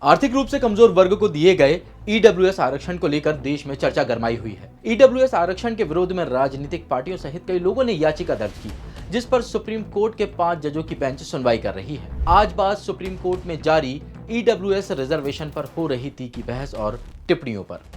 आर्थिक रूप से कमजोर वर्ग को दिए गए ईडब्ल्यूएस आरक्षण को लेकर देश में चर्चा गरमाई हुई है। ईडब्ल्यूएस आरक्षण के विरोध में राजनीतिक पार्टियों सहित कई लोगों ने याचिका दर्ज की, जिस पर सुप्रीम कोर्ट के 5 जजों की बेंच सुनवाई कर रही है। आज बात सुप्रीम कोर्ट में जारी ईडब्ल्यूएस रिजर्वेशन पर हो रही तीखी बहस और टिप्पणियों पर।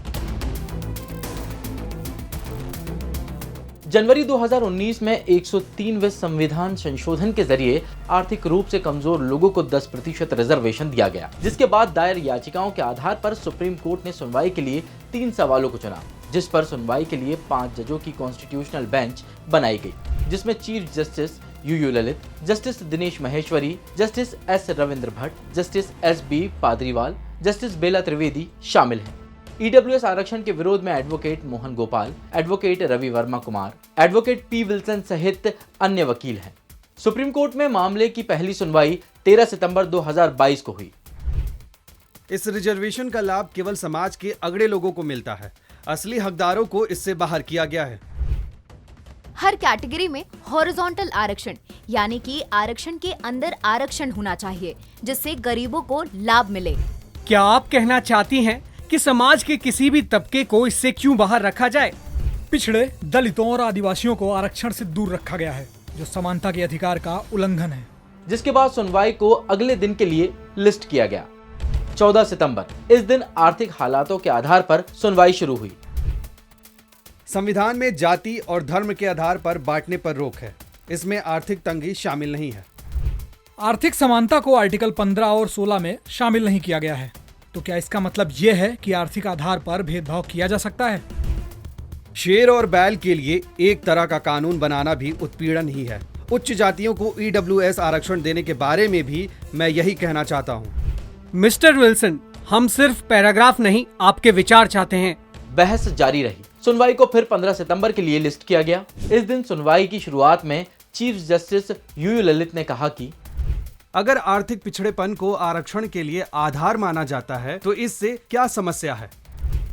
जनवरी 2019 में 103वें संविधान संशोधन के जरिए आर्थिक रूप से कमजोर लोगों को 10% रिजर्वेशन दिया गया, जिसके बाद दायर याचिकाओं के आधार पर सुप्रीम कोर्ट ने सुनवाई के लिए 3 सवालों को चुना, जिस पर सुनवाई के लिए 5 जजों की कॉन्स्टिट्यूशनल बेंच बनाई गई, जिसमें chief justice U U Lalit, justice Dinesh Maheshwari, justice S Ravindra Bhatt, justice S B. Pardiwala, justice Bela Trivedi शामिल हैं। ईडब्ल्यूएस आरक्षण के विरोध में advocate Mohan Gopal, advocate Ravi Verma Kumar, advocate P Wilson सहित अन्य वकील हैं। सुप्रीम कोर्ट में मामले की पहली सुनवाई 13 सितंबर 2022 को हुई। इस रिजर्वेशन का लाभ केवल समाज के अगड़े लोगों को मिलता है। असली हकदारों को इससे बाहर किया गया है। हर कैटेगरी में हॉरिजॉन्टल आरक्षण यानी कि आरक्षण के अंदर आरक्षण होना चाहिए, जिससे गरीबों को लाभ मिले। क्या आप कहना चाहती हैं कि समाज के किसी भी तबके को इससे क्यों बाहर रखा जाए? पिछड़े, दलितों और आदिवासियों को आरक्षण से दूर रखा गया है, जो समानता के अधिकार का उल्लंघन है। जिसके बाद सुनवाई को अगले दिन के लिए लिस्ट किया गया, 14 सितंबर। इस दिन आर्थिक हालातों के आधार पर सुनवाई शुरू हुई। संविधान में जाति और धर्म के आधार पर बांटने पर रोक है। इसमें आर्थिक तंगी शामिल नहीं है। आर्थिक समानता को आर्टिकल 15 और 16 में शामिल नहीं किया गया है। तो क्या इसका मतलब ये है कि आर्थिक आधार पर भेदभाव किया जा सकता है? शेर और बैल के लिए एक तरह का कानून बनाना भी उत्पीड़न ही है। उच्च जातियों को ईडब्ल्यूएस आरक्षण देने के बारे में भी मैं यही कहना चाहता हूँ। मिस्टर विल्सन, हम सिर्फ पैराग्राफ नहीं, आपके विचार चाहते हैं। बहस जारी रही। सुनवाई को फिर 15 सितंबर के लिए लिस्ट किया गया। इस दिन सुनवाई की शुरुआत में चीफ जस्टिस यूयू ललित ने कहा कि अगर आर्थिक पिछड़ेपन को आरक्षण के लिए आधार माना जाता है तो इससे क्या समस्या है?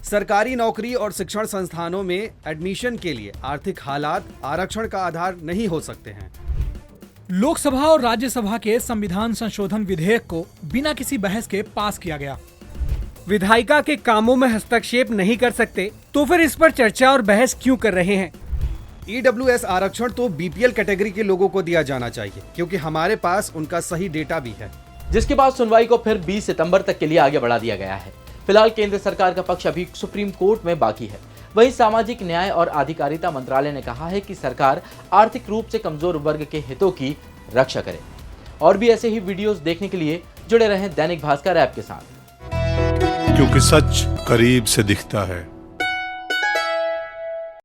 सरकारी नौकरी और शिक्षण संस्थानों में एडमिशन के लिए आर्थिक हालात आरक्षण का आधार नहीं हो सकते हैं। लोकसभा और राज्यसभा के संविधान संशोधन विधेयक को बिना किसी बहस के पास किया गया। विधायिका के कामों में हस्तक्षेप नहीं कर सकते, तो फिर इस पर चर्चा और बहस क्यों कर रहे हैं? ईडब्ल्यूएस आरक्षण तो बीपीएल कैटेगरी के लोगों को दिया जाना चाहिए, क्योंकि हमारे पास उनका सही डेटा भी है। जिसके बाद सुनवाई को फिर 20 सितंबर तक के लिए आगे बढ़ा दिया गया है। फिलहाल केंद्र सरकार का पक्ष अभी सुप्रीम कोर्ट में बाकी है। वहीं सामाजिक न्याय और अधिकारिता मंत्रालय ने कहा है कि सरकार आर्थिक रूप से कमजोर वर्ग के हितों की रक्षा करे। और भी ऐसे ही वीडियोस देखने के लिए जुड़े रहें दैनिक भास्कर ऐप के साथ, क्योंकि सच करीब से दिखता है।